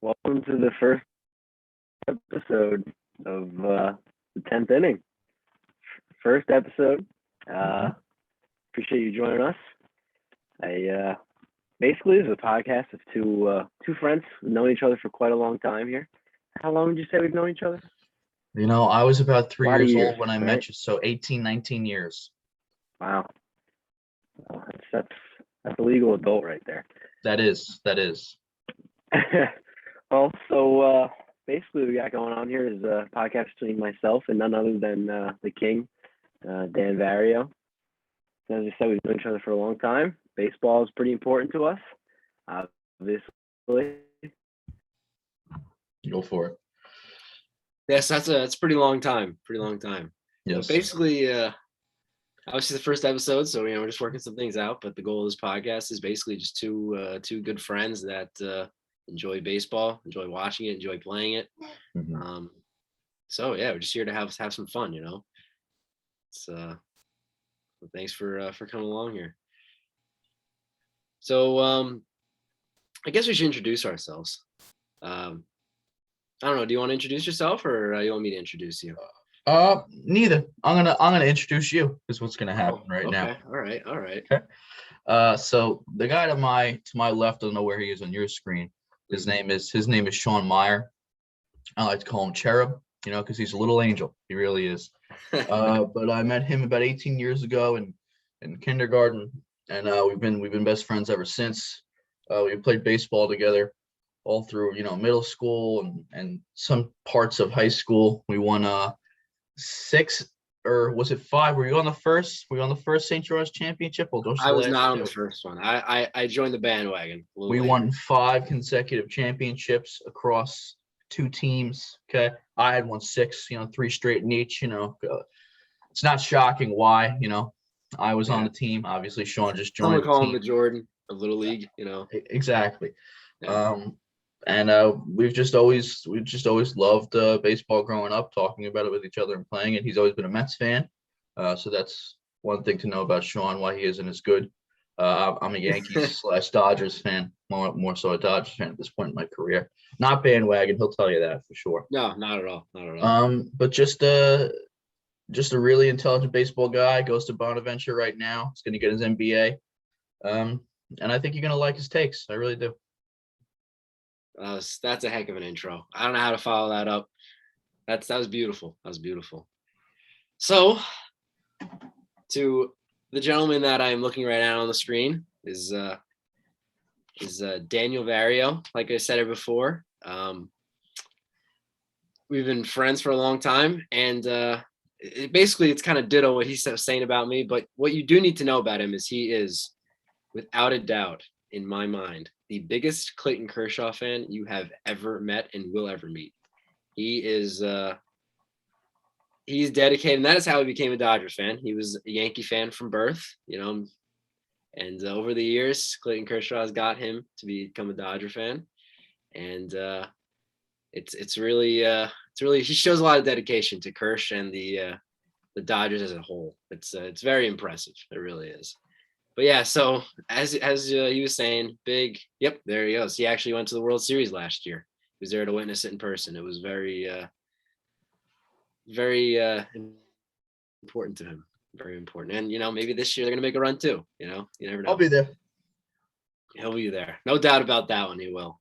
Welcome to the first episode of the 10th inning. First episode. Appreciate you joining us. Basically, this is a podcast of two friends who've known each other for quite a long time here. How long would you say we've known each other? You know, I was about 3 years years, old when I met you, so 18, 19 years. Wow. Well, that's a legal adult right there. That is. Well, so basically what we got going on here is a podcast between myself and none other than the king, Dan Vario. As I said, we've known each other for a long time. Baseball is pretty important to us, obviously. Go for it. Yes, that's a pretty long time. Yes. But basically, obviously the first episode, so we're just working some things out. But the goal of this podcast is basically just two good friends that enjoy baseball, enjoy watching it, enjoy playing it. Mhm. So yeah, we're just here to have some fun, So thanks for coming along here. So I guess we should introduce ourselves. I don't know. Do you want to introduce yourself, or you want me to introduce you? Neither. I'm gonna introduce you. Is what's gonna happen now. All right. Okay. So the guy to my left, I don't know where he is on your screen. His name is Sean Meyer. I like to call him Cherub, because he's a little angel. He really is. But I met him about 18 years ago in kindergarten, and we've been best friends ever since. We played baseball together all through middle school and some parts of high school. We won 6, or was it 5? Were you on the first? Were you on the first St. George championship? Well, I was not on the first one. I joined the bandwagon. We won 5 consecutive championships across 2 teams. Okay, I had won 6. 3 straight in each. It's not shocking why. I was on the team. Obviously, Sean just joined. Some would call him the Jordan of Little League. Exactly. Yeah. And we've just always loved baseball growing up, talking about it with each other and playing it. He's always been a Mets fan, so that's one thing to know about Sean, why he isn't as good. I'm a Yankees / Dodgers fan, more so a Dodgers fan at this point in my career. Not bandwagon, he'll tell you that for sure. No, not at all. But just a really intelligent baseball guy. Goes to Bonaventure right now. He's going to get his MBA, and I think you're going to like his takes. I really do. That's a heck of an intro. I don't know how to follow that up. That was beautiful. So, to the gentleman that I'm looking right now on the screen is Daniel Vario. Like I said it before, we've been friends for a long time, and it's kind of ditto what he's saying about me. But what you do need to know about him is he is, without a doubt, in my mind, the biggest Clayton Kershaw fan you have ever met and will ever meet. He is he's dedicated, and that is how he became a Dodgers fan. He was a Yankee fan from birth, and over the years, Clayton Kershaw has got him to become a Dodger fan, and it's really he shows a lot of dedication to Kersh and the Dodgers as a whole. It's very impressive. It really is. But yeah, so as he was saying, big. Yep, there he goes. He actually went to the World Series last year. He was there to witness it in person. It was very important to him. Very important. And maybe this year they're gonna make a run too. You never know. I'll be there. He'll be there. No doubt about that one. He will.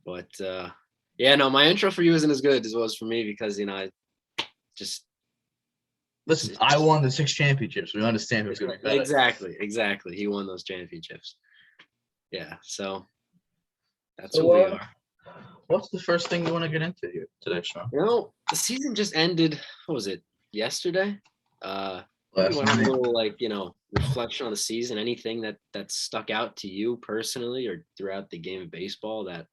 But my intro for you isn't as good as it was for me because I just. Listen, I won the 6 championships. We understand who's going to be better. Exactly. He won those championships. Yeah, so that's who we are. What's the first thing you want to get into here today, Sean? The season just ended. What was it? Yesterday? Last you want to have night. a little reflection on the season? Anything that stuck out to you personally or throughout the game of baseball that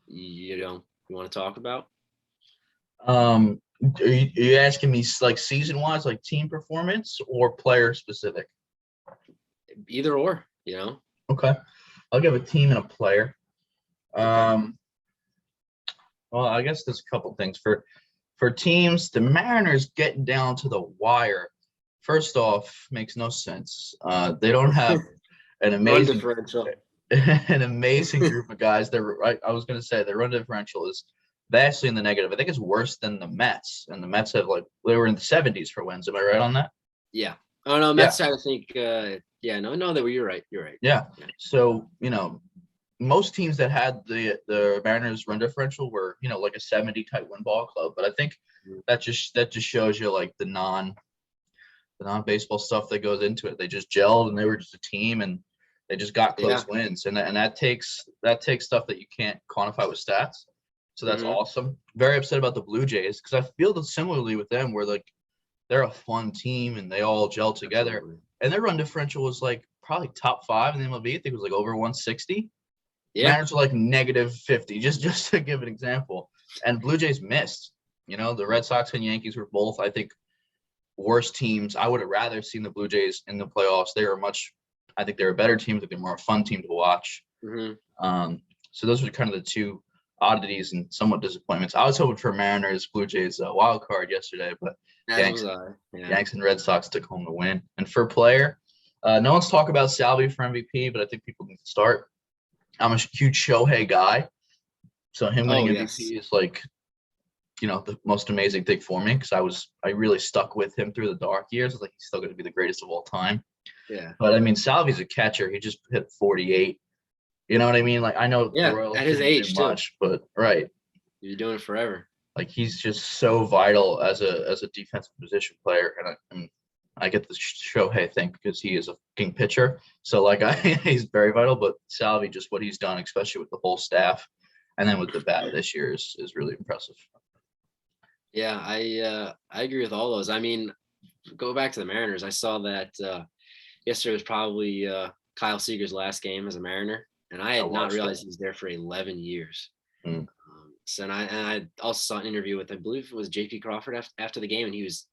you want to talk about? Are you asking me like season-wise, like team performance or player specific? Either or, Okay. I'll give a team and a player. Well, I guess there's a couple things. For teams, the Mariners getting down to the wire, first off, makes no sense. They don't have an amazing differential. an amazing group of guys. I was going to say their run differential is vastly in the negative. I think it's worse than the Mets, and the Mets have they were in the 70s for wins. Am I right on that? Yeah. Oh no, Yeah. Mets. I think. Yeah. No. You're right. You're right. Yeah. So most teams that had the Mariners run differential were like a 70 type win ball club. But I think that just shows you like the non baseball stuff that goes into it. They just gelled and they were just a team and they just got close wins. And that takes stuff that you can't quantify with stats. So that's awesome. Very upset about the Blue Jays because I feel similarly with them where like they're a fun team and they all gel together. Absolutely. And their run differential was like probably top 5 in the MLB. I think it was like over 160. Yeah. Mariners were like negative 50, just to give an example. And Blue Jays missed. The Red Sox and Yankees were both, I think, worse teams. I would have rather seen the Blue Jays in the playoffs. I think they're a better team. I think they're more a fun team to watch. So those were kind of the two oddities and somewhat disappointments. I was hoping for Mariners, Blue Jays wild card yesterday, but Yanks and Red Sox took home the win. And for player, no one's talking about Salvi for MVP, but I think people need to start. I'm a huge Shohei guy, so him winning MVP is like, the most amazing thing for me because I really stuck with him through the dark years. I was like, he's still going to be the greatest of all time. Yeah. But I mean, Salvi's a catcher. He just hit 48. You know what I mean? Like I know the Royals at his age do much, but right. You're doing it forever. Like he's just so vital as a defensive position player, and I get the Shohei thing because he is a fucking pitcher. So like he's very vital, but Salvi, just what he's done, especially with the whole staff, and then with the bat this year is really impressive. Yeah, I agree with all those. I mean, go back to the Mariners. I saw that yesterday was probably Kyle Seager's last game as a Mariner, and I had not realized he was there for 11 years. So and I also saw an interview with, I believe it was J.P. Crawford after the game, and he was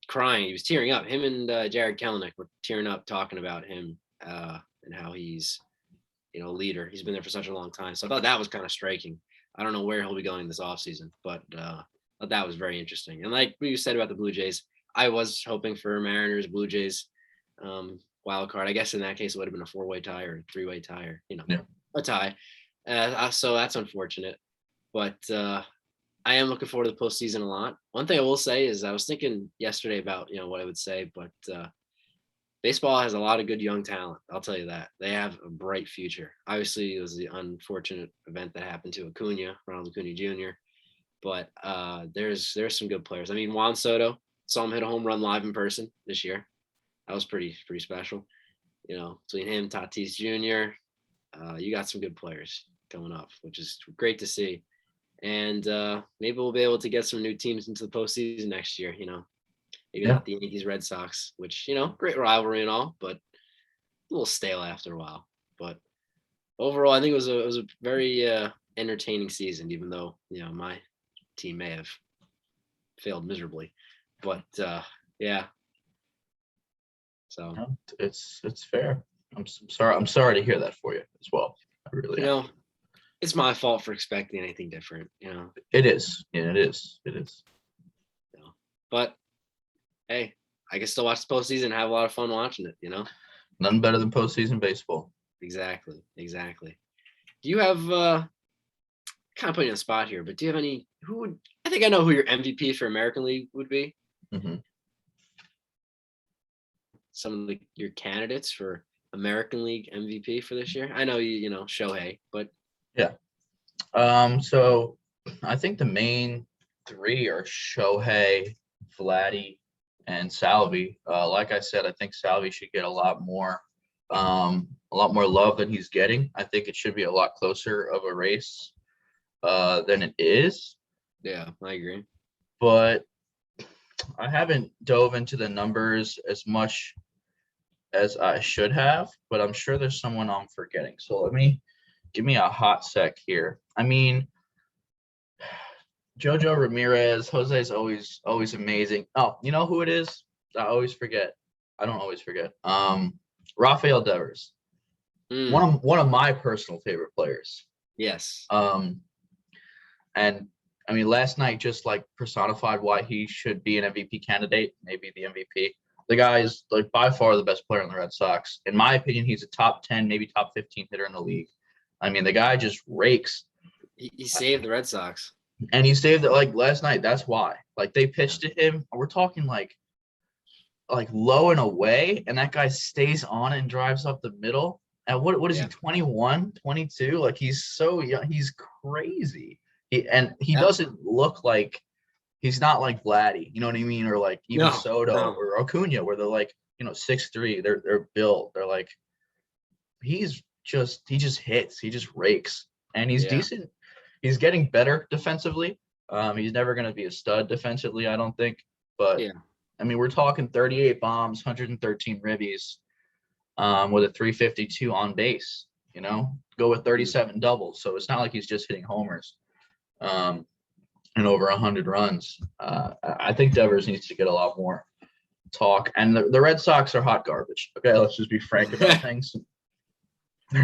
crying. He was tearing up. Him and Jared Kelenic were tearing up talking about him and how he's, a leader. He's been there for such a long time. So I thought that was kind of striking. I don't know where he'll be going this offseason, but I thought that was very interesting. And like what you said about the Blue Jays, I was hoping for Mariners, Blue Jays wild card. I guess in that case it would have been a 4-way tie or a 3-way tie or a tie. So that's unfortunate. But I am looking forward to the postseason a lot. One thing I will say is I was thinking yesterday about what I would say, but baseball has a lot of good young talent. I'll tell you that. They have a bright future. Obviously, it was the unfortunate event that happened to Ronald Acuna Jr. But there's some good players. I mean, Juan Soto, saw him hit a home run live in person this year. That was pretty special. Between him, Tatis Jr., you got some good players coming up, which is great to see. And maybe we'll be able to get some new teams into the postseason next year. Maybe not the Yankees, Red Sox, which great rivalry and all, but a little stale after a while. But overall, I think it was a very entertaining season, even though my team may have failed miserably. But yeah. So it's fair. I'm sorry to hear that for you as well. I really am. It's my fault for expecting anything different, It is. Yeah, it is. But hey, I can still watch the postseason and have a lot of fun watching it, Nothing better than postseason baseball. Exactly. Do you have kind of putting you on the spot here, but do you have any I think I know who your MVP for American League would be. Some of your candidates for American League MVP for this year. I know you know Shohei, but yeah. So I think the main 3 are Shohei, Vladdy, and Salvi. Like I said, I think Salvi should get a lot more love than he's getting. I think it should be a lot closer of a race than it is. Yeah, I agree. But I haven't dove into the numbers as much as I should have, but I'm sure there's someone I'm forgetting. So give me a hot sec here. I mean, Jojo Ramirez, Jose's always amazing. Oh, you know who it is? I always forget. I don't always forget. Rafael Devers. One of my personal favorite players. Yes. And I mean, last night just like personified why he should be an MVP candidate, maybe the MVP. The guy is like by far the best player on the Red Sox. In my opinion, he's a top 10, maybe top 15 hitter in the league. I mean, the guy just rakes. He saved the Red Sox. And he saved it like last night. That's why. Like they pitched to him. We're talking like low and away, and that guy stays on and drives up the middle. And what is he, 21, 22? Like he's so young. He's crazy. He doesn't look like he's not like Vladdy, you know what I mean? Or like even Soto or Acuna, where they're like, 6'3". They're built. They're like he just hits. He just rakes. And he's decent. He's getting better defensively. He's never gonna be a stud defensively, I don't think. But I mean, we're talking 38 bombs, 113 ribbies, with a 352 on base, go with 37 doubles. So it's not like he's just hitting homers, and over 100 runs. I think Devers needs to get a lot more talk. And the Red Sox are hot garbage. Okay, let's just be frank about things. They're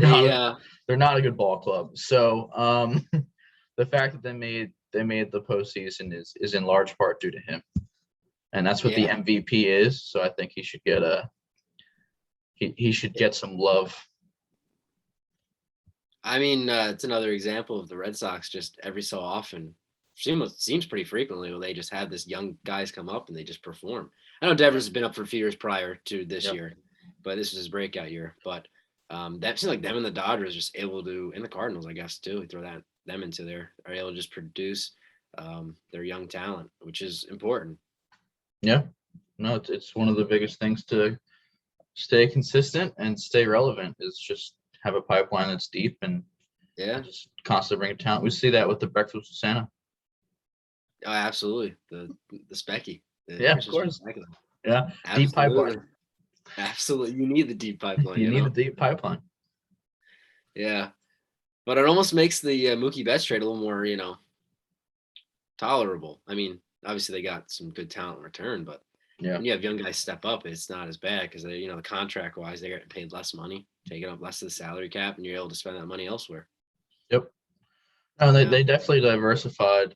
not a good ball club. So the fact that they made the postseason is in large part due to him. And that's what the MVP is. So I think he should get he should get some love. I mean, it's another example of the Red Sox just every so often, seems pretty frequently, where they just have this young guys come up and they just perform. I know Devers has been up for a few years prior to this year, but this was his breakout year. But that seems like them and the Dodgers just able to, and the Cardinals, I guess, too, throw them into there, are able to just produce their young talent, which is important. Yeah, no, it's one of the biggest things to stay consistent and stay relevant is just have a pipeline that's deep and just constantly bring talent. We see that with the Breakfast with Santa. Oh, absolutely. The Specky. Of course. Yeah, absolutely. Deep pipeline. Absolutely. You need the deep pipeline. You need the deep pipeline. Yeah. But it almost makes the Mookie Betts trade a little more, tolerable. I mean, obviously they got some good talent in return, but when you have young guys step up, it's not as bad because they, the contract wise, they're getting paid less money, taking up less of the salary cap, and you're able to spend that money elsewhere. Yep. No, they definitely diversified.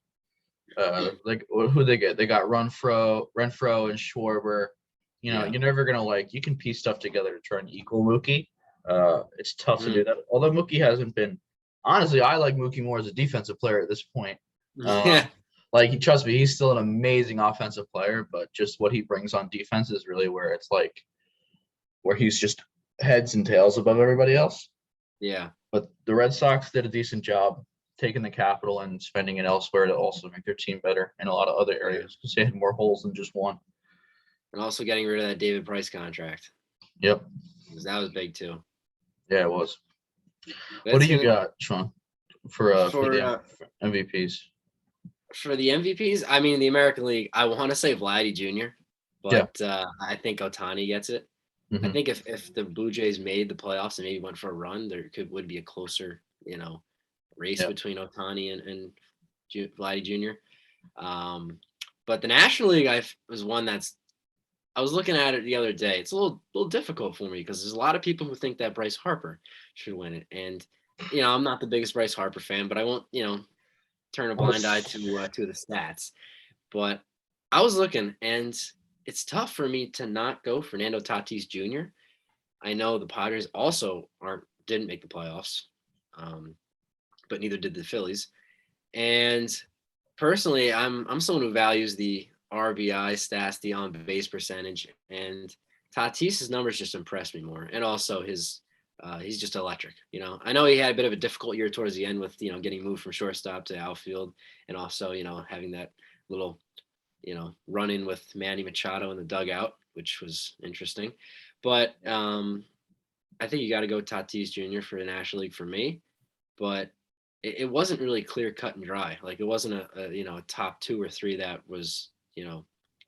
Like who they get? They got Renfroe and Schwarber. You're never gonna you can piece stuff together to try and equal Mookie. It's tough to do that. Although Mookie hasn't been, honestly, I like Mookie more as a defensive player at this point. Trust me, he's still an amazing offensive player, but just what he brings on defense is really where it's where he's just heads and tails above everybody else. Yeah. But the Red Sox did a decent job taking the capital and spending it elsewhere to also make their team better in a lot of other areas because they had more holes than just one. And also getting rid of that David Price contract. Yep. Because that was big too. Yeah, it was. What do you got, Sean, for the MVPs? For the MVPs, I mean, the American League, I want to say Vladdy Jr., but I think Ohtani gets it. Mm-hmm. I think if the Blue Jays made the playoffs and maybe went for a run, there would be a closer, race between Ohtani and Vladdy Jr. But the National League was one I was looking at it the other day. It's a little difficult for me because there's a lot of people who think that Bryce Harper should win it. And, I'm not the biggest Bryce Harper fan, but I won't, turn a blind eye to the stats. But I was looking, and it's tough for me to not go Fernando Tatis Jr. I know the Padres also didn't make the playoffs, but neither did the Phillies. And personally, I'm someone who values the RBI stats, the on base percentage, and Tatis's numbers just impressed me more. And also he's just electric. I know he had a bit of a difficult year towards the end with, getting moved from shortstop to outfield and also, having that little, run in with Manny Machado in the dugout, which was interesting. But I think you got to go Tatis Jr. for the National League for me. But it wasn't really clear cut and dry. Like it wasn't a top 2 or 3 that was,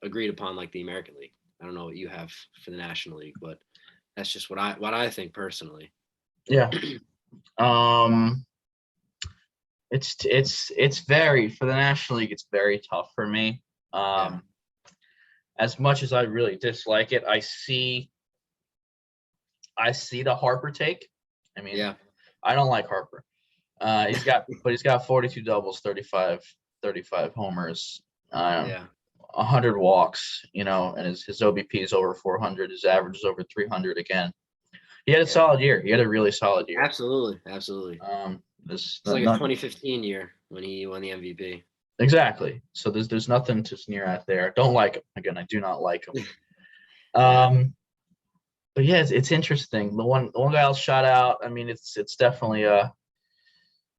agreed upon like the American League. I don't know what you have for the National League, but that's just what I think personally. Yeah. It's very, for the National League, it's very tough for me. As much as I really dislike it, I see the Harper take. I mean, I don't like Harper. He's got 42 doubles, 35 homers. 100 walks, and his OBP is over 400. His average is over 300 again. He had a Yeah. solid year. He had a really solid year. Absolutely. This It's like a 2015 year when he won the MVP. exactly. So there's nothing to sneer at there. Don't like him. Again, I do not like him. Yeah. But yeah, it's interesting. The one guy I'll shout out. I mean, it's definitely a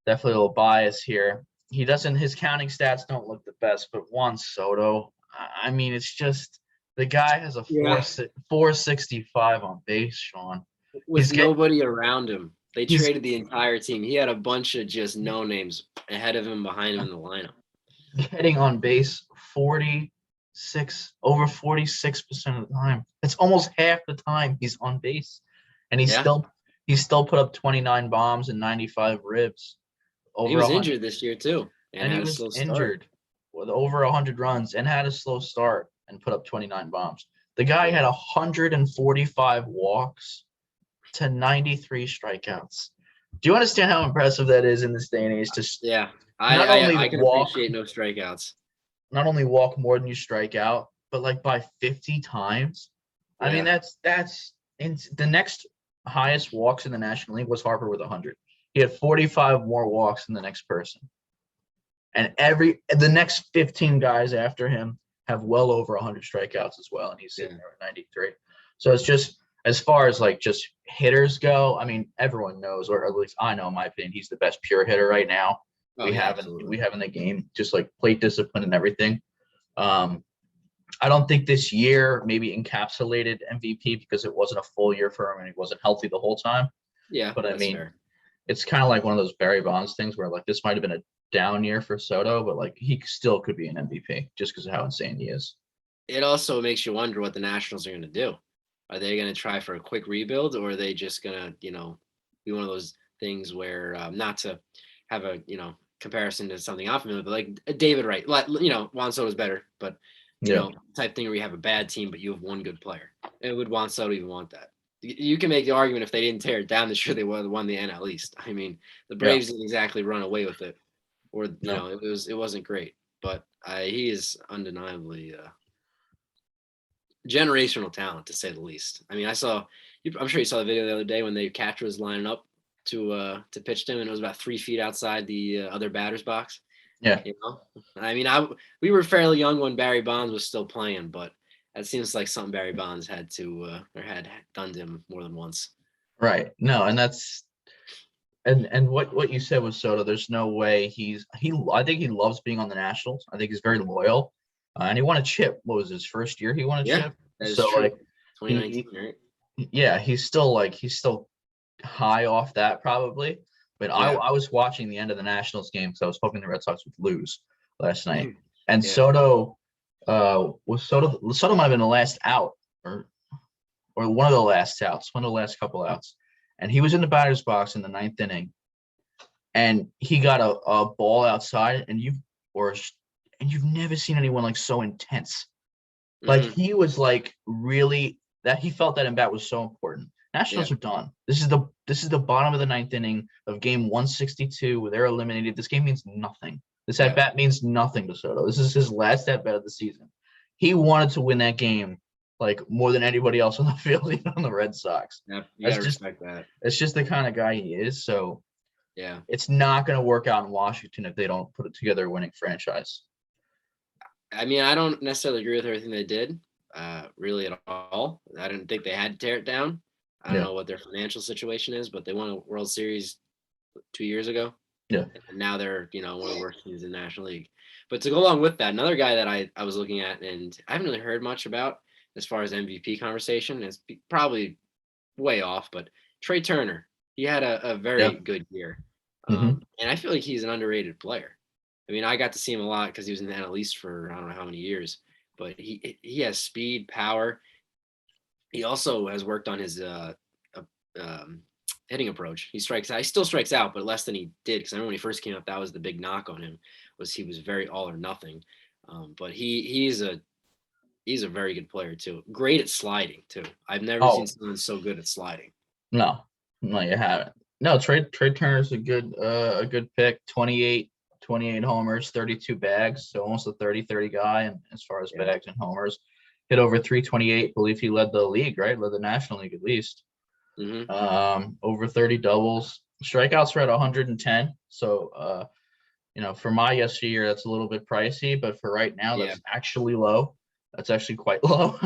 little bias here. His counting stats don't look the best, but Juan Soto, I mean, it's just the guy has a 465 on base, Sean. With nobody around him. They he's- traded the entire team. He had a bunch of just no names ahead of him, behind him in the lineup. Getting on base over 46% of the time. That's almost half the time he's on base. And he still put up 29 bombs and 95 ribs. He was injured this year too. And he was injured with over 100 runs and had a slow start and put up 29 bombs. The guy had 145 walks to 93 strikeouts. Do you understand how impressive that is in this day and age? I can appreciate no strikeouts. Not only walk more than you strike out, but like by 50 times. Yeah. I mean, that's in the next highest walks in the National League was Harper with 100. He had 45 more walks than the next person. And the next 15 guys after him have well over 100 strikeouts as well. And he's sitting there at 93. So it's just, as far as like just hitters go, I mean, everyone knows, or at least I know, in my opinion, he's the best pure hitter right now. We have in the game, just like plate discipline and everything. I don't think this year maybe encapsulated MVP because it wasn't a full year for him and he wasn't healthy the whole time. Yeah, but I mean, it's kind of like one of those Barry Bonds things where like this might have been a down year for Soto, but like he still could be an MVP just because of how insane he is. It also makes you wonder what the Nationals are going to do. Are they going to try for a quick rebuild, or are they just going to, be one of those things where not to have a, comparison to something unfamiliar, but like David Wright, Juan Soto's better, but type thing where you have a bad team, but you have one good player. And would Juan Soto even want that? You can make the argument if they didn't tear it down this year, they would have won the NL East. I mean, the Braves didn't exactly run away with it, or it wasn't great. But he is undeniably generational talent, to say the least. I mean, I'm sure you saw the video the other day when the catcher was lining up to pitch to him, and it was about 3 feet outside the other batter's box. Yeah. I mean, we were fairly young when Barry Bonds was still playing, but that seems like something Barry Bonds had done to him more than once. Right. No, and that's and what you said was Soto. There's no way I think he loves being on the Nationals. I think he's very loyal, and he won a chip. What was his first year? He won a chip. That is true. Like 2019, right? Yeah, he's still high off that probably. But I was watching the end of the Nationals game because I was hoping the Red Sox would lose last night, and Soto. Soto might have been the last out or one of the last outs, one of the last couple outs. And he was in the batter's box in the 9th inning. And he got a ball outside and you've never seen anyone like so intense. Like he was like really that he felt that in bat was so important. Nationals are done. This is the bottom of the 9th inning of game 162 where they're eliminated. This game means nothing. This at-bat means nothing to Soto. This is his last at-bat of the season. He wanted to win that game like more than anybody else on the field, even on the Red Sox. Yeah, you gotta respect that. It's just the kind of guy he is. So it's not going to work out in Washington if they don't put it together a winning franchise. I mean, I don't necessarily agree with everything they did, really at all. I didn't think they had to tear it down. I don't know what their financial situation is, but they won a World Series 2 years ago. Yeah. And now they're, one of the worst teams in the National League. But to go along with that, another guy that I was looking at and I haven't really heard much about as far as MVP conversation, is probably way off, but Trey Turner. He had a very good year. And I feel like he's an underrated player. I mean, I got to see him a lot because he was in the NL East for I don't know how many years, but he has speed, power. He also has worked on his hitting approach. He still strikes out, but less than he did. Because I remember when he first came up, that was the big knock on him, was he was very all or nothing. But he's a very good player too. Great at sliding too. I've never seen someone so good at sliding. No, you haven't. No, Trey Turner's a good pick. 28 28 homers, 32 bags, so almost a 30-30 guy. And as far as Yeah. bags and homers, hit over 328. Believe he led the league, right? Led the National League at least. Over 30 doubles. Strikeouts were at 110. So, for my yesteryear, that's a little bit pricey, but for right now, Yeah. that's actually low. That's actually quite low.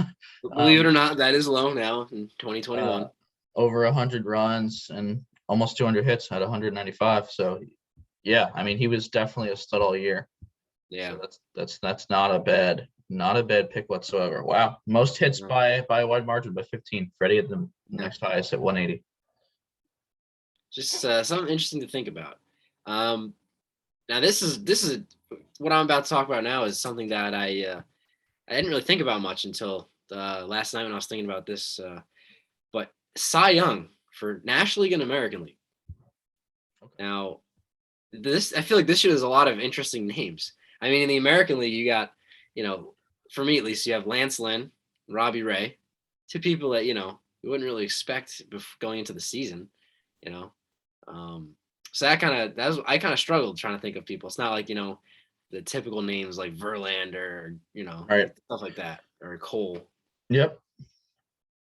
Believe it or not, that is low now in 2021. Over 100 runs and almost 200 hits at 195. So, yeah, I mean, he was definitely a stud all year. Yeah. So that's not a bad pick whatsoever. Wow, most hits by a wide margin by 15. Freddie at the next highest at 180. Just something interesting to think about. Now this is what I'm about to talk about now is something that I didn't really think about much until last night when I was thinking about this. But Cy Young for National League and American League. Now, I feel like this year there's a lot of interesting names. I mean, in the American League, you got, for me at least, you have Lance Lynn, Robbie Ray, two people that you wouldn't really expect going into the season. So I kind of struggled trying to think of people. It's not like the typical names like Verlander or Right. stuff like that, or Cole. Yep.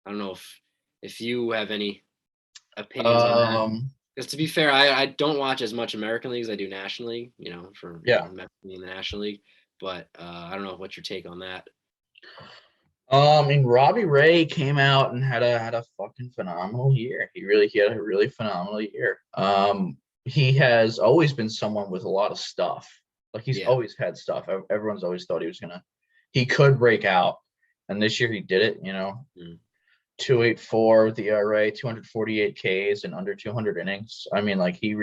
I don't know if you have any opinions on that. Because to be fair, I don't watch as much American League as I do National League. For me in the National League, but I don't know what's your take on that. And Robbie Ray came out and had a fucking phenomenal year. He had a really phenomenal year. He has always been someone with a lot of stuff. Like he's always had stuff. Everyone's always thought he could break out, and this year he did it. 2.84 with the ERA, 248 Ks and under 200 innings. I mean, like he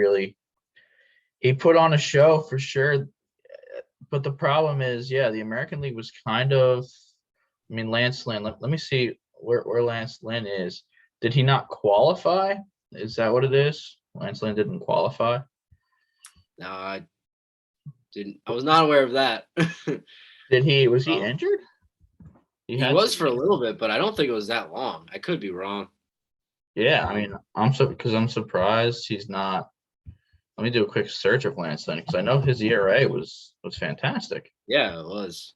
put on a show for sure. But the problem is, the American League was kind of. I mean, Lance Lynn. Let me see where Lance Lynn is. Did he not qualify? Is that what it is? Lance Lynn didn't qualify. No, I didn't. I was not aware of that. Did he? Was he injured? He was for a little bit, but I don't think it was that long. I could be wrong. Yeah, I mean, I'm surprised he's not. Let me do a quick search of Lance Lynn because I know his ERA was fantastic. Yeah, it was.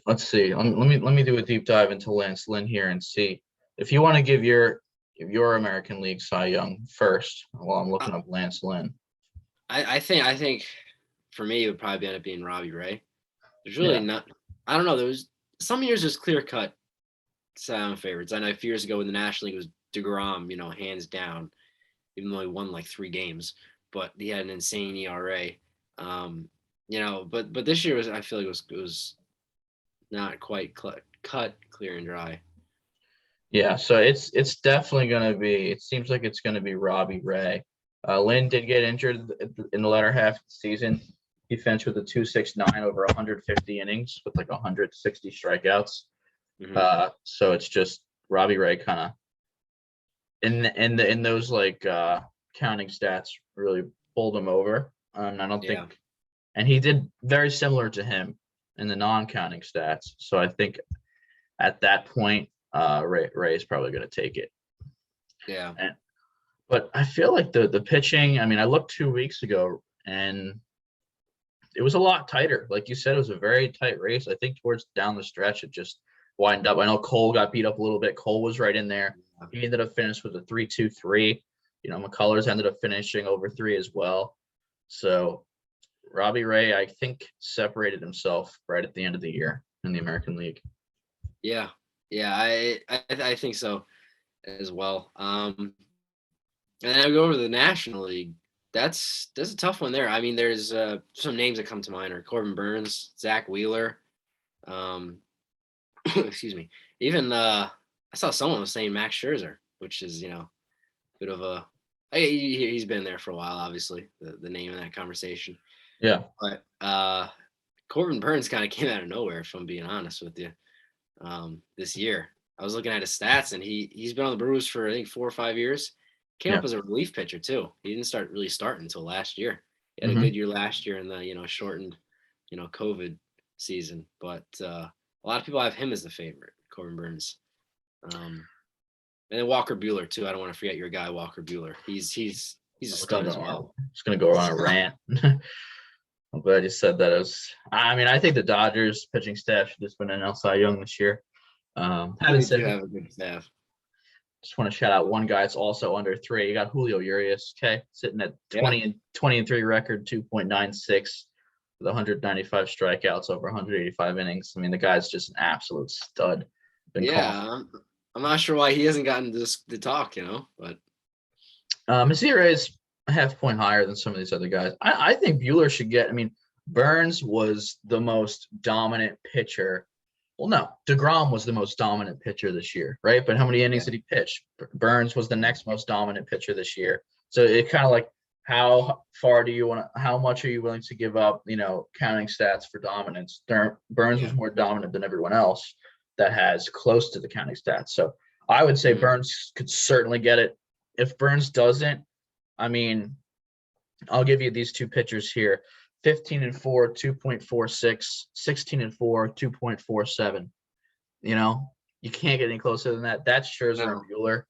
Let's see. Let me do a deep dive into Lance Lynn here and see if you want to give your American League Cy Young first while I'm looking up Lance Lynn. I think for me it would probably end up being Robbie Ray. There's really not. I don't know. There was some years there's clear cut Cy Young favorites. I know a few years ago in the National League it was DeGrom, hands down, even though he won like 3 games, but he had an insane ERA. But this year I feel like it was not quite cut clear and dry. Yeah, so it's definitely going to be. It seems like it's going to be Robbie Ray. Lynn did get injured in the latter half of the season. He finished with a 2.69 over 150 innings with like 160 strikeouts. So it's just Robbie Ray kind of in those like counting stats really pulled him over. I don't think, and he did very similar to him in the non-counting stats. So I think at that point, Ray is probably going to take it. Yeah. But I feel like the pitching. I mean, I looked 2 weeks ago and it was a lot tighter. Like you said, it was a very tight race. I think towards down the stretch, it just widened up. I know Cole got beat up a little bit. Cole was right in there. He ended up finishing with a 3.23. McCullers ended up finishing over 3 as well. So Robbie Ray, I think, separated himself right at the end of the year in the American League. Yeah, I think so as well. And then I go over to the National League. That's a tough one there. I mean, there's some names that come to mind are Corbin Burns, Zach Wheeler. Excuse me. Even I saw someone was saying Max Scherzer, which is a bit of a. He's been there for a while, obviously. The name in that conversation. Yeah. But Corbin Burns kind of came out of nowhere, if I'm being honest with you. This year, I was looking at his stats, and he's been on the Brewers for I think 4 or 5 years. Came up as a relief pitcher too. He didn't start until last year. He had a good year last year in the shortened, COVID season. But a lot of people have him as the favorite, Corbin Burns. And then Walker Buehler too. I don't want to forget your guy, Walker Buehler. He's a stud as well. Just gonna go on a rant. I'm glad you said that. I mean, I think the Dodgers pitching staff should just win an NL Cy Young this year. Having They said do that, have a good staff. just want to shout out one guy. It's also under 3. You got Julio Urias, okay, sitting at 20-3 record, 2.96 with 195 strikeouts over 185 innings. I mean, the guy's just an absolute stud. Been calling. I'm not sure why he hasn't gotten the talk, but His ERA is a half point higher than some of these other guys. I think Buehler should get. I mean, Burns was the most dominant pitcher. Well, no, DeGrom was the most dominant pitcher this year, right? But how many innings did he pitch? Burns was the next most dominant pitcher this year. So it kind of like, how far do you want to? How much are you willing to give up? Counting stats for dominance. Burns was more dominant than everyone else that has close to the counting stats. So I would say Burns could certainly get it. If Burns doesn't, I mean, I'll give you these two pitchers here. 15-4, 2.46, 16-4, 2.47. You can't get any closer than that. That's Scherzer and Buehler.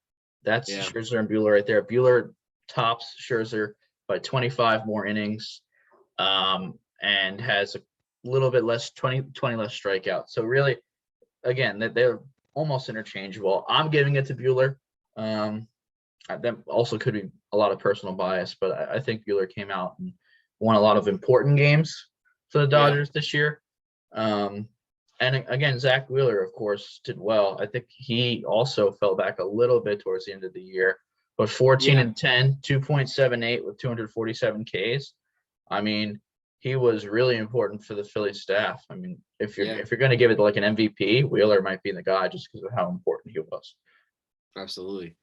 That's Scherzer and Buehler right there. Buehler tops Scherzer by 25 more innings, and has a little bit less, 20 less strikeouts. So really, again, they're almost interchangeable. I'm giving it to Buehler. That also could be a lot of personal bias, but I think Buehler came out and won a lot of important games for the Dodgers this year. And again, Zach Wheeler, of course, did well. I think he also fell back a little bit towards the end of the year, but 14-10, 2.78 with 247 Ks. I mean, he was really important for the Philly staff. I mean, if you're going to give it like an MVP, Wheeler might be the guy just because of how important he was. Absolutely.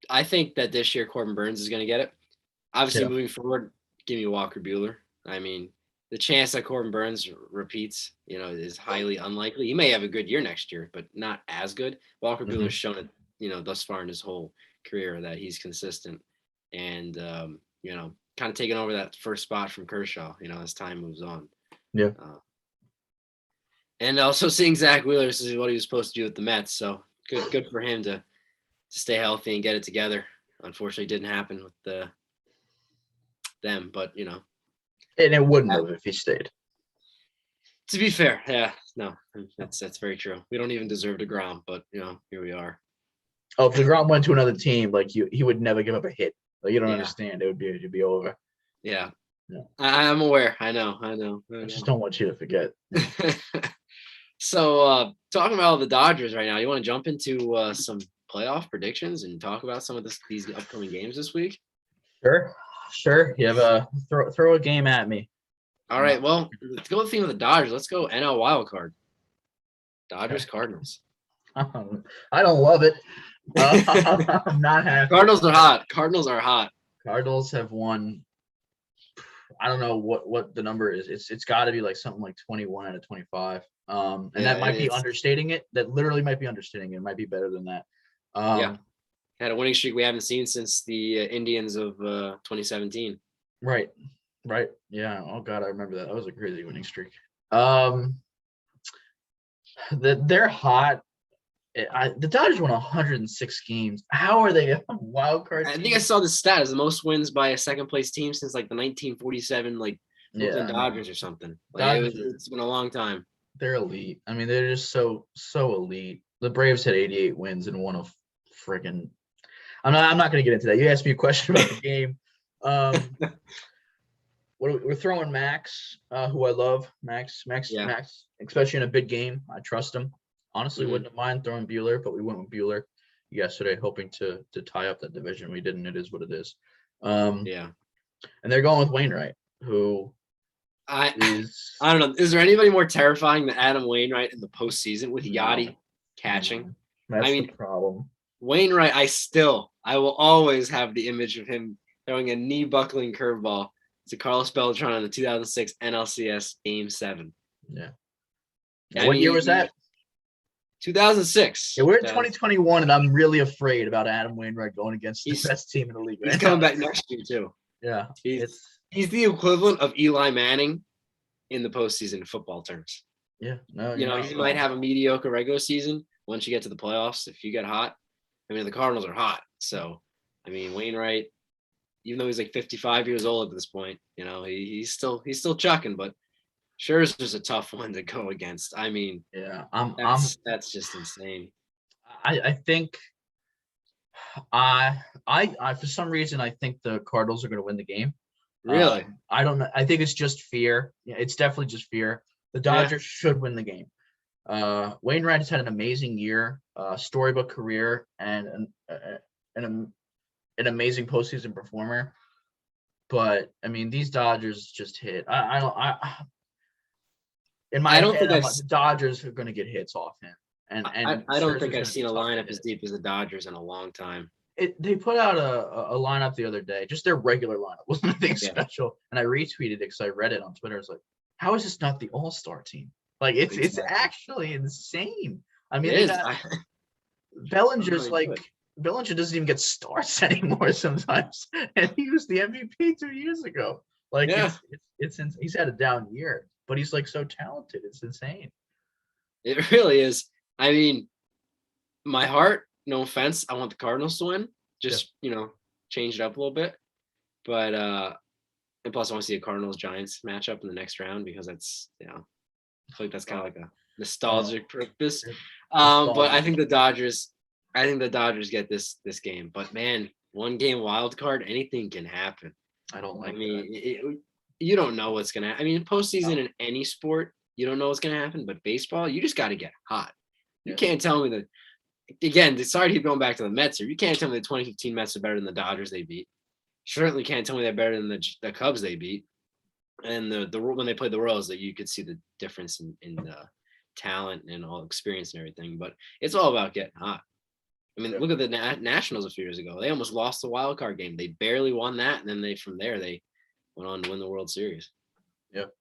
I think that this year Corbin Burns is going to get it. Obviously, moving forward, give me Walker Buehler. I mean, the chance that Corbin Burns repeats, is highly unlikely. He may have a good year next year, but not as good. Walker Buehler's shown it, thus far in his whole career that he's consistent and, kind of taking over that first spot from Kershaw, as time moves on. Yeah. And also seeing Zach Wheeler, this is what he was supposed to do with the Mets. So good for him to stay healthy and get it together. Unfortunately, it didn't happen with them, but and it wouldn't have if he stayed. To be fair, that's very true. We don't even deserve DeGrom, but here we are. Oh, if DeGrom went to another team, like he would never give up a hit. Like you don't understand. It'd be over. Yeah. I'm aware. I know. I just don't want you to forget. So talking about the Dodgers right now, you want to jump into some playoff predictions and talk about some of these upcoming games this week? Sure. You have throw a game at me. All right. Well, let's go with the theme of the Dodgers. Let's go NL wild card. Dodgers Cardinals. I don't love it. I'm not happy. Cardinals are hot. Cardinals have won. I don't know what the number is. It's got to be like something like 21 out of 25. And that might be understating it. That literally might be understating it. It might be better than that. Had a winning streak we haven't seen since the Indians of 2017. Right. Yeah. Oh God, I remember that. That was a crazy winning streak. They're hot. The Dodgers won 106 games. How are they a wild card team? I think I saw the stat as the most wins by a second place team since like the 1947 Brooklyn Dodgers or something. It's been a long time. They're elite. I mean, they're just so elite. The Braves had 88 wins and won a friggin'. I'm not going to get into that. You asked me a question about the game. We're throwing Max, who I love. Max, especially in a big game. I trust him. Honestly, wouldn't have mind throwing Buehler, but we went with Buehler yesterday, hoping to tie up that division. We didn't. It is what it is. And they're going with Wainwright, who I don't know. Is there anybody more terrifying than Adam Wainwright in the postseason with Yachty catching? That's the problem. Wainwright, I will always have the image of him throwing a knee-buckling curveball to Carlos Beltran in the 2006 NLCS Game 7. Yeah. What year was that? 2006. Yeah, we're in 2021, and I'm really afraid about Adam Wainwright going against the best team in the league. He's coming back next year, too. Yeah. He's the equivalent of Eli Manning in the postseason in football terms. Yeah. No, he might have a mediocre regular season. Once you get to the playoffs, if you get hot, I mean, the Cardinals are hot. So, I mean, Wainwright, even though he's like 55 years old at this point, he's still chucking. But Scherzer's a tough one to go against. I mean, Yeah, that's just insane. I think I for some reason I think the Cardinals are going to win the game. Really? I don't know. I think it's just fear. Yeah, it's definitely just fear. The Dodgers should win the game. Wainwright has had an amazing year, storybook career, and an amazing postseason performer. But I mean, these Dodgers just hit. In my don't head, think the Dodgers are going to get hits off him. And I don't think Scherzer's I've gonna seen be a tough to lineup as hit. deep as the Dodgers in a long time. They put out a lineup the other day, just their regular lineup, wasn't anything special. And I retweeted it because I read it on Twitter. I was like, how is this not the All-Star team? Like it's actually insane. I mean, It is. Bellinger's like Bellinger doesn't even get starts anymore sometimes, and he was the MVP 2 years ago. Like it's he's had a down year, but he's like so talented. It's insane. It really is. I mean, my heart, no offense, I want the Cardinals to win. Just change it up a little bit. But and plus I want to see a Cardinals Giants matchup in the next round because that's I feel like that's kind of like a nostalgic purpose. But I think the Dodgers get this game. But man, 1 game wild card, anything can happen. I don't like. I mean, you don't know what's gonna. I mean, postseason in any sport, you don't know what's gonna happen. But baseball, you just got to get hot. You can't tell me that. Again, sorry to keep going back to the Mets here. You can't tell me the 2015 Mets are better than the Dodgers they beat. Certainly can't tell me they're better than the Cubs they beat. And when they played the Royals, that you could see the difference in talent and all experience and everything. But it's all about getting hot. I mean, look at the Nationals a few years ago. They almost lost the wild card game. They barely won that, and then they went on to win the World Series. Yep.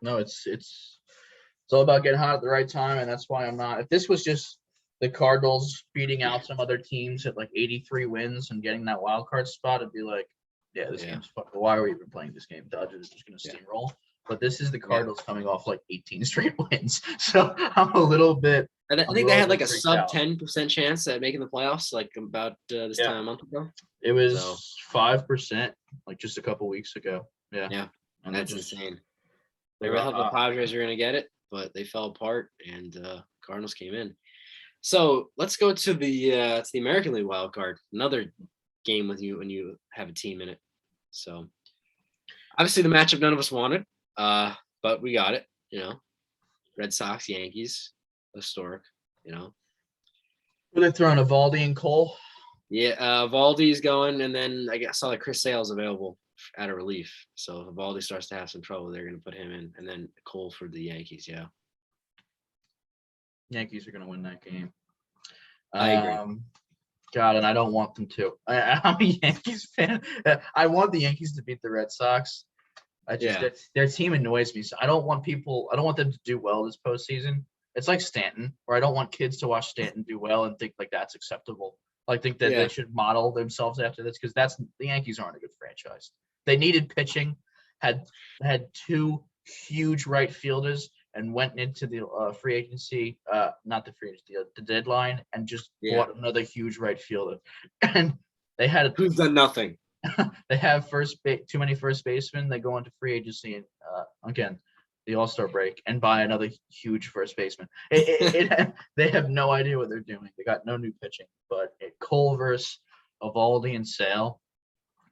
No, it's all about getting hot at the right time, and that's why I'm not. If this was just the Cardinals beating out some other teams at like 83 wins and getting that wild card spot, I'd be like, this game's fucking. Why are we even playing this game? Dodgers are just going to steamroll. But this is the Cardinals coming off like 18 straight wins, so I'm a little bit. I think they had like a sub 10% chance at making the playoffs, like about this time a month ago. It was 5%, like just a couple weeks ago. Yeah, and that's insane. They really thought the Padres were going to get it, but they fell apart, and Cardinals came in. So let's go to the American League wild card. Another game with you when you have a team in it. So obviously the matchup none of us wanted, but we got it. Red Sox, Yankees, historic. Were they throwing Eovaldi and Cole? Yeah, Eovaldi's going, and then I saw that Chris Sale's available at a relief. So if Eovaldi starts to have some trouble, they're going to put him in, and then Cole for the Yankees. Yeah. Yankees are going to win that game. I agree. God, and I don't want them to. I'm a Yankees fan. I want the Yankees to beat the Red Sox. Their team annoys me. So I don't want them to do well this postseason. It's like Stanton, where I don't want kids to watch Stanton do well and think like that's acceptable. I think that they should model themselves after this because the Yankees aren't a good franchise. They needed pitching, had 2 huge right fielders, and went into the free agency, not the free agency, the deadline, and just bought another huge right fielder. And they had who's done nothing. They have too many first basemen. They go into free agency and again, the All-Star break, and buy another huge first baseman. They have no idea what they're doing. They got no new pitching, but Cole versus Eovaldi and Sale.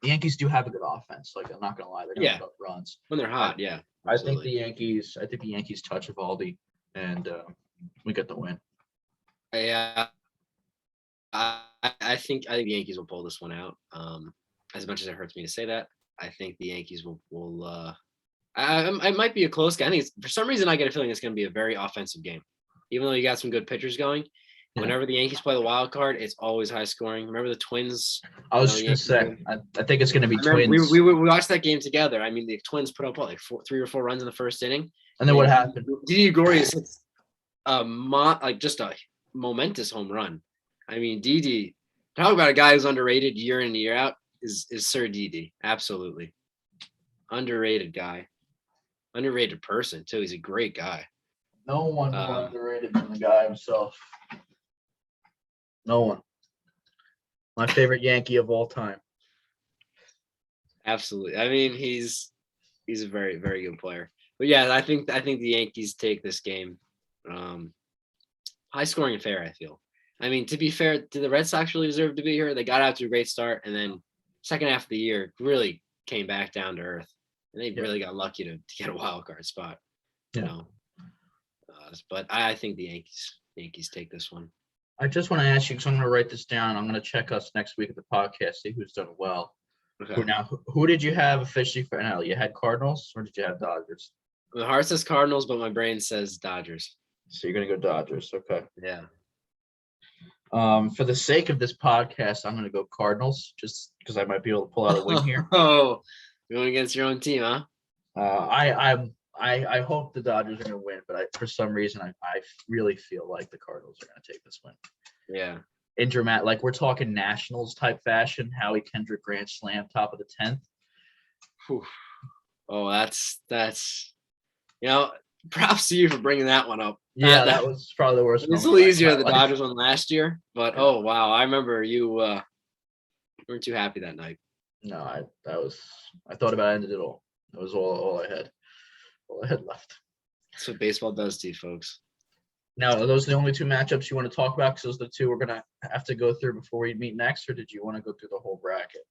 The Yankees do have a good offense. Like I'm not gonna lie, they're gonna put up runs when they're hot. Yeah, I think the Yankees touch Eovaldi, and we get the win. Yeah, I think the Yankees will pull this one out. As much as it hurts me to say that, I think the Yankees will. I might be a close game. I think for some reason I get a feeling it's going to be a very offensive game, even though you got some good pitchers going. Whenever the Yankees play the wild card, it's always high scoring. Remember the Twins? I was just going to say, I think it's going to be Twins. We watched that game together. I mean, the Twins put up like 3 or 4 runs in the first inning. And then what happened? Didi Gregorius hits just a momentous home run. I mean, Didi, talk about a guy who's underrated year in and year out is Sir Didi. Absolutely. Underrated guy. Underrated person, too. He's a great guy. No one more underrated than the guy himself. No one. My favorite Yankee of all time. Absolutely. I mean, he's a very, very good player. But yeah, I think the Yankees take this game. Um, High scoring and fair, I feel. I mean, to be fair, did the Red Sox really deserve to be here? They got out to a great start, and then second half of the year really came back down to earth, and they Yeah. really got lucky to get a wild card spot. You Yeah. know, but I think the Yankees take this one. I just want to ask you because I'm going to write this down. I'm going to check us next week at the podcast, see who's done well. Okay. Who did you have officially for NL? You had Cardinals or did you have Dodgers? My heart says Cardinals, but my brain says Dodgers. So you're going to go Dodgers. Okay. Yeah. For the sake of this podcast, I'm going to go Cardinals just because I might be able to pull out a win here. Oh, going against your own team, huh? I hope the Dodgers are going to win, but for some reason, I really feel like the Cardinals are going to take this win. Yeah. In dramatic, like we're talking Nationals type fashion, Howie Kendrick grand slam, top of the 10th. Whew. Oh, that's props to you for bringing that one up. Yeah, that was probably the worst. It's a moment little of easier my than the life. Dodgers one last year, but Yeah. oh wow, I remember you weren't too happy that night. No, I thought about ending it all. That was all I had. All I had left. That's what baseball does to you, folks. Now, are those the only two matchups you want to talk about? Because those are the two we're gonna have to go through before we meet next, or did you want to go through the whole bracket?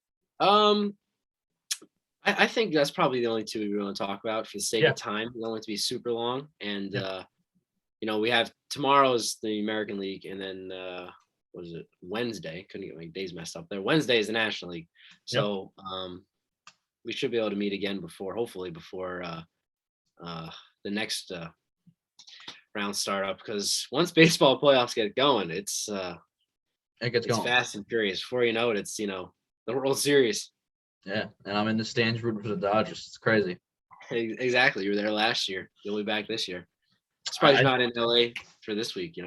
I think that's probably the only two we want to talk about for the sake Yeah. of time. We don't want it to be super long, and Yeah. we have tomorrow's the American League, and then what is it, Wednesday? Couldn't get my days messed up there. Wednesday is the National League, so we should be able to meet again hopefully before the next round start up, because once baseball playoffs get going, It gets it's going. fast and furious. Before you know it, it's the World Series. Yeah, and I'm in the stands rooting for the Dodgers. It's crazy. Exactly. You were there last year. You'll be back this year. Surprised you're not in LA for this week,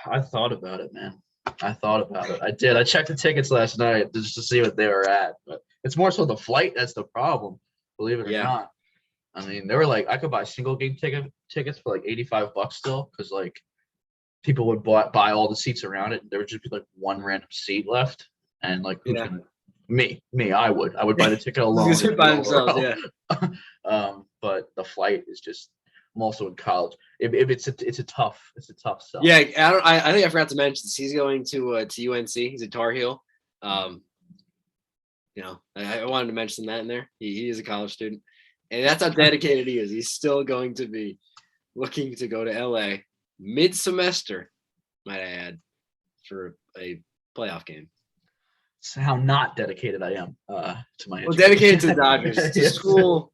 I thought about it, man. I thought about it. I did. I checked the tickets last night just to see what they were at, but it's more so the flight that's the problem. Believe it or Yeah. not. I mean, they were like, I could buy single game tickets for like $85 still, because like people would buy all the seats around it. There would just be like one random seat left, and like who's Yeah. gonna I would buy the ticket alone. By in the themselves, row. yeah. But the flight is just. I'm also in college. If it's a tough sell. Yeah, I think I forgot to mention this. He's going to UNC. He's a Tar Heel. I wanted to mention that in there. He is a college student, and that's how dedicated he is. He's still going to be looking to go to LA mid-semester, might I add, for a playoff game. That's how not dedicated I am to my. Well, dedicated to the Dodgers, to Yes. school.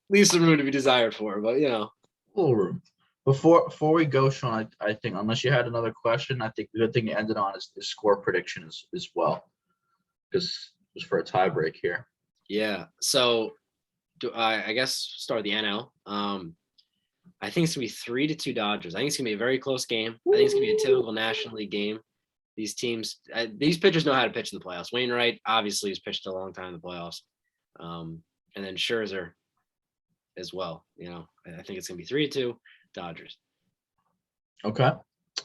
Leaves some room to be desired for, but Little room. Before we go, Sean, I think unless you had another question, I think the good thing you ended on is score prediction as well, because it was for a tie break here. Yeah. So, I guess start with the NL. I think it's gonna be 3-2 Dodgers. I think it's gonna be a very close game. I think it's gonna be a typical National League game. These teams, these pitchers know how to pitch in the playoffs. Wainwright obviously has pitched a long time in the playoffs, and then Scherzer as well. I think it's gonna be 3-2 Dodgers. Okay.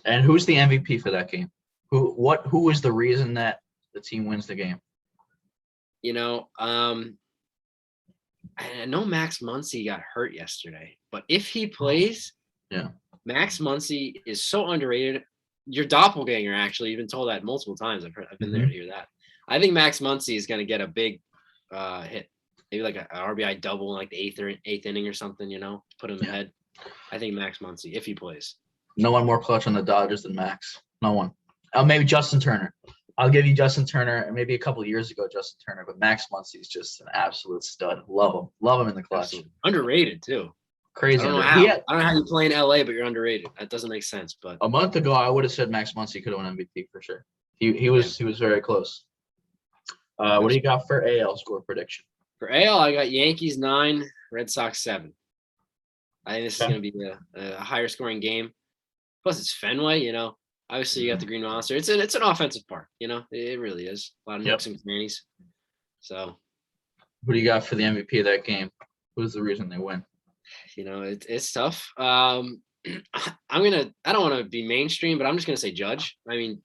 And who's the MVP for that game? Who is the reason that the team wins the game? I know Max Muncy got hurt yesterday, but if he plays, Yeah. Max Muncy is so underrated. Your doppelganger, actually, you've been told that multiple times. I've been there to hear that. I think Max Muncy is going to get a big hit, maybe like an RBI double in like the eighth inning or something. Put him ahead. I think Max Muncy, if he plays. No one more clutch on the Dodgers than Max. No one. Maybe Justin Turner. I'll give you Justin Turner. Maybe a couple of years ago, Justin Turner, but Max Muncy is just an absolute stud. Love him in the clutch. Absolutely. Underrated too. Crazy. I don't know how. I don't know how you play in LA, but you're underrated. That doesn't make sense. But a month ago, I would have said Max Muncy could have won MVP for sure. He was very close. What do you got for AL score prediction? For AL, I got Yankees 9, Red Sox 7. I think this is going to be a higher scoring game. Plus, it's Fenway. Obviously you got the Green Monster. It's an offensive park. It really is. A lot of nooks and crannies. So, who do you got for the MVP of that game? Who's the reason they win? It's tough. I don't want to be mainstream, but I'm just gonna say Judge. I mean,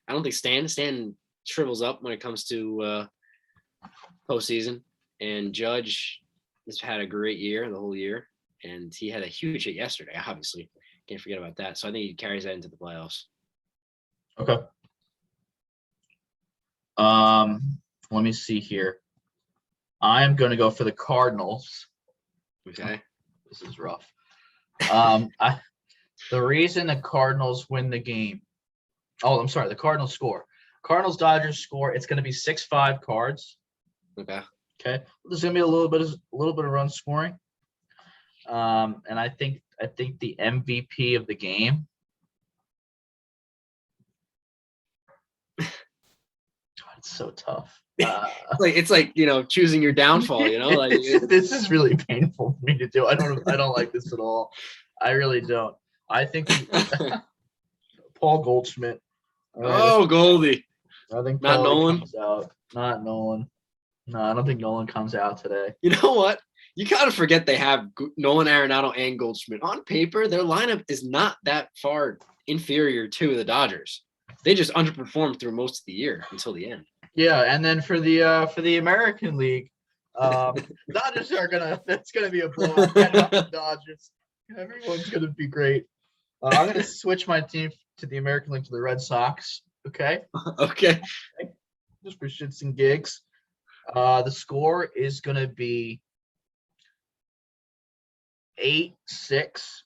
I don't think Stan shrivels up when it comes to postseason. And Judge has had a great year the whole year, and he had a huge hit yesterday. Obviously, can't forget about that. So I think he carries that into the playoffs. Okay. Let me see here. I am going to go for the Cardinals. Okay. This is rough. The reason the Cardinals win the game. Oh, I'm sorry. The Cardinals score. Cardinals Dodgers score. It's going to be 6-5 Cards. Okay. Okay. There's going to be a little bit of run scoring. And I think the MVP of the game. God, it's so tough. It's like choosing your downfall. Like this is really painful for me to do. I don't like this at all. I really don't. I think Paul Goldschmidt. Oh, Goldie. I think Not Paulie Nolan? comes out. Not Nolan. No, I don't think Nolan comes out today. You know what? You gotta forget they have Nolan Arenado and Goldschmidt. On paper, their lineup is not that far inferior to the Dodgers. They just underperformed through most of the year until the end. Yeah, and then for the American League, Dodgers are that's gonna be a blowout. Get off the Dodgers. Everyone's gonna be great. I'm gonna switch my team to the American League to the Red Sox. Okay. Okay. Just for shits and gigs. The score is gonna be 8-6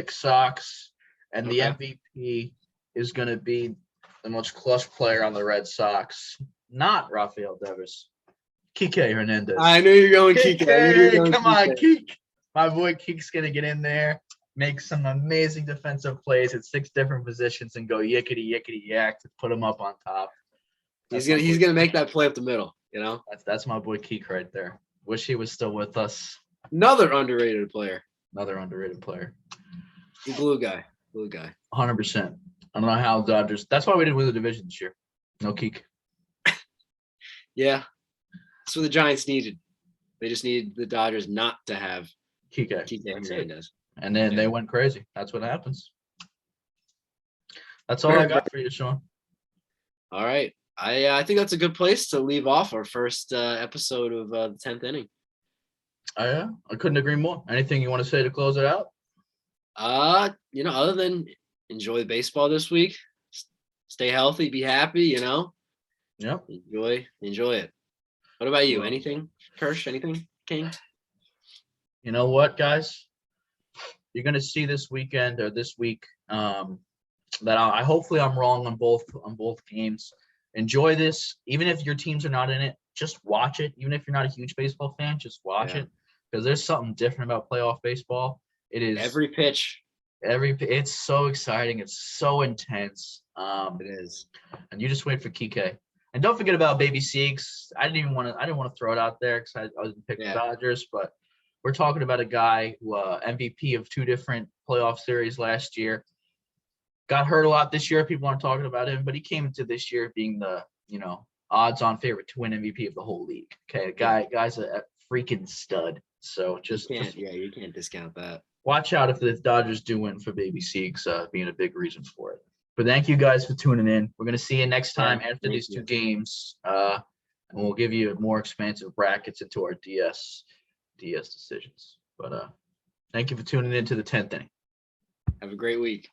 Sox, and the MVP is going to be the most clutch player on the Red Sox, not Rafael Devers, Kike Hernandez. I knew you're going Kike. Come on, Kike. My boy Kike's going to get in there, make some amazing defensive plays at 6 different positions, and go yickety yak to put him up on top. He's gonna make that play up the middle. That's my boy Kike right there. Wish he was still with us. Another underrated player. The glue guy. 100%. I don't know how Dodgers. That's why we didn't win the division this year. No Kike. Yeah. That's what the Giants needed. They just needed the Dodgers not to have Kike Hernandez. And then they went crazy. That's what happens. That's all I got for you, Sean. All right. I think that's a good place to leave off our first episode of the 10th inning. Yeah, I couldn't agree more. Anything you want to say to close it out? Other than enjoy baseball this week, stay healthy, be happy, Yep. Enjoy it. What about you? Anything, Kirsch? Anything, King? You know what, guys? You're gonna see this weekend or this week that I hopefully I'm wrong on both games. Enjoy this, even if your teams are not in it. Just watch it. Even if you're not a huge baseball fan, just watch it because there's something different about playoff baseball. It is every pitch. It's so exciting. It's so intense. It is. And you just wait for Kike. And don't forget about Baby Siegs. I didn't want to throw it out there because I didn't pick the Dodgers, but we're talking about a guy who MVP of 2 different playoff series last year. Got hurt a lot this year. People aren't talking about him, but he came into this year being the odds-on favorite to win MVP of the whole league. Okay, guy's a freaking stud. So you can't discount that. Watch out if the Dodgers do win for Baby Siegs being a big reason for it. But thank you guys for tuning in. We're gonna see you next time after these 2 games, and we'll give you more expansive brackets into our DS decisions. But thank you for tuning in to the 10th inning. Have a great week.